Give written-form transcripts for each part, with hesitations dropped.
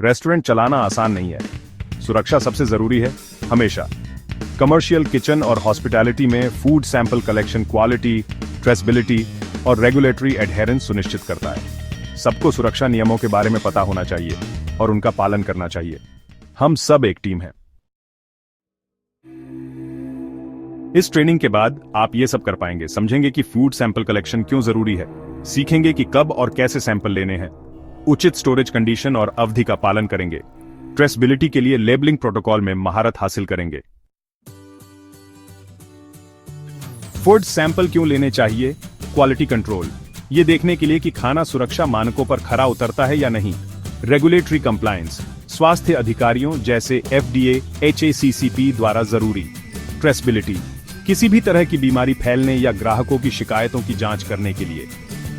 Restaurant चलाना आसान नहीं है। सुरक्षा सबसे जरूरी है हमेशा। कमर्शियल किचन और हॉस्पिटैलिटी में food sample collection quality, traceability और रेगुलेटरी एडहेरेंस सुनिश्चित करता है। सबको सुरक्षा नियमों के बारे में पता होना चाहिए और उनका पालन करना चाहिए। हम सब एक टीम हैं। इस ट्रेनिंग के बाद आप ये सब कर पाएंगे, समझेंगे कि फूड सैंपल कलेक्शन क्यों जरूरी है, सीखेंगे कि कब और कैसे सैंपल लेने हैं, उचित स्टोरेज कंडीशन और अवधि का पालन करेंगे, ट्रेसेबिलिटी के लिए लेबलिंग प्रोटोकॉल में महारत हासिल करेंगे। फूड सैंपल क्यों लेने चाहिए? क्वालिटी कंट्रोल, ये देखने के लिए कि खाना सुरक्षा मानकों पर खरा उतरता है या नहीं। रेगुलेटरी कंप्लायंस, स्वास्थ्य अधिकारियों जैसे FDA, HACCP द्वारा जरूरी। ट्रेसेबिलिटी, किसी भी तरह की बीमारी फैलने या ग्राहकों की शिकायतों की जांच करने के लिए।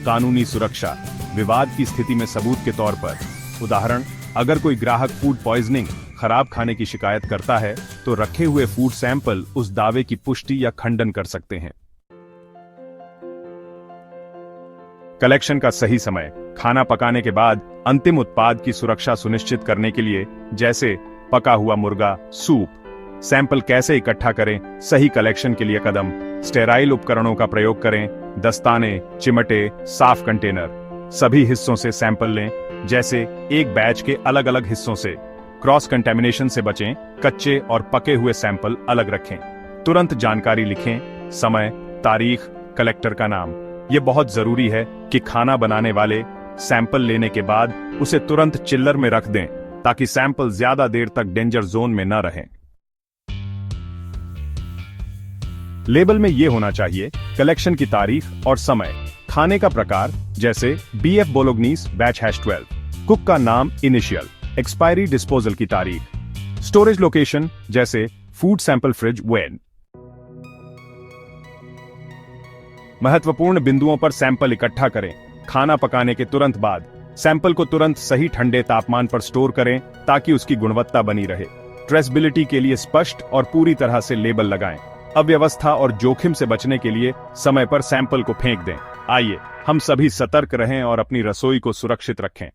कानूनी सुरक्षा, विवाद की स्थिति में सबूत के तौर पर। उदाहरण, अगर कोई ग्राहक फूड पॉइजनिंग, खराब खाने की शिकायत करता है तो रखे हुए फूड सैंपल उस दावे की पुष्टि या खंडन कर सकते हैं। कलेक्शन का सही समय, खाना पकाने के बाद अंतिम उत्पाद की सुरक्षा सुनिश्चित करने के लिए, जैसे पका हुआ मुर्गा, सूप। सैंपल कैसे इकट्ठा करें? सही कलेक्शन के लिए कदम, स्टेराइल उपकरणों का प्रयोग करें, दस्ताने, चिमटे, साफ कंटेनर। सभी हिस्सों से सैंपल लें, जैसे एक बैच के अलग अलग हिस्सों से। क्रॉस कंटेमिनेशन से बचें, कच्चे और पके हुए सैंपल अलग रखें। तुरंत जानकारी लिखें, समय, तारीख, कलेक्टर का नाम। यह बहुत जरूरी है कि खाना बनाने वाले सैंपल लेने के बाद उसे तुरंत चिल्लर में रख दें, ताकि सैंपल ज्यादा देर तक डेंजर जोन में न रहें। लेबल में यह होना चाहिए कलेक्शन की तारीख और समय, खाने का प्रकार जैसे BF बोलोग्नीस बैच #12, कुक का नाम इनिशियल, एक्सपायरी डिस्पोजल की तारीख, स्टोरेज लोकेशन जैसे फूड सैंपल फ्रिज वेन। महत्वपूर्ण बिंदुओं पर सैंपल इकट्ठा करें। खाना पकाने के तुरंत बाद सैंपल को तुरंत सही ठंडे तापमान पर स्टोर करें ताकि उसकी गुणवत्ता बनी रहे। ट्रेसेबिलिटी के लिए स्पष्ट और पूरी तरह से लेबल लगाएं। अव्यवस्था और जोखिम से बचने के लिए समय पर सैंपल को फेंक दें। आइए हम सभी सतर्क रहें और अपनी रसोई को सुरक्षित रखें।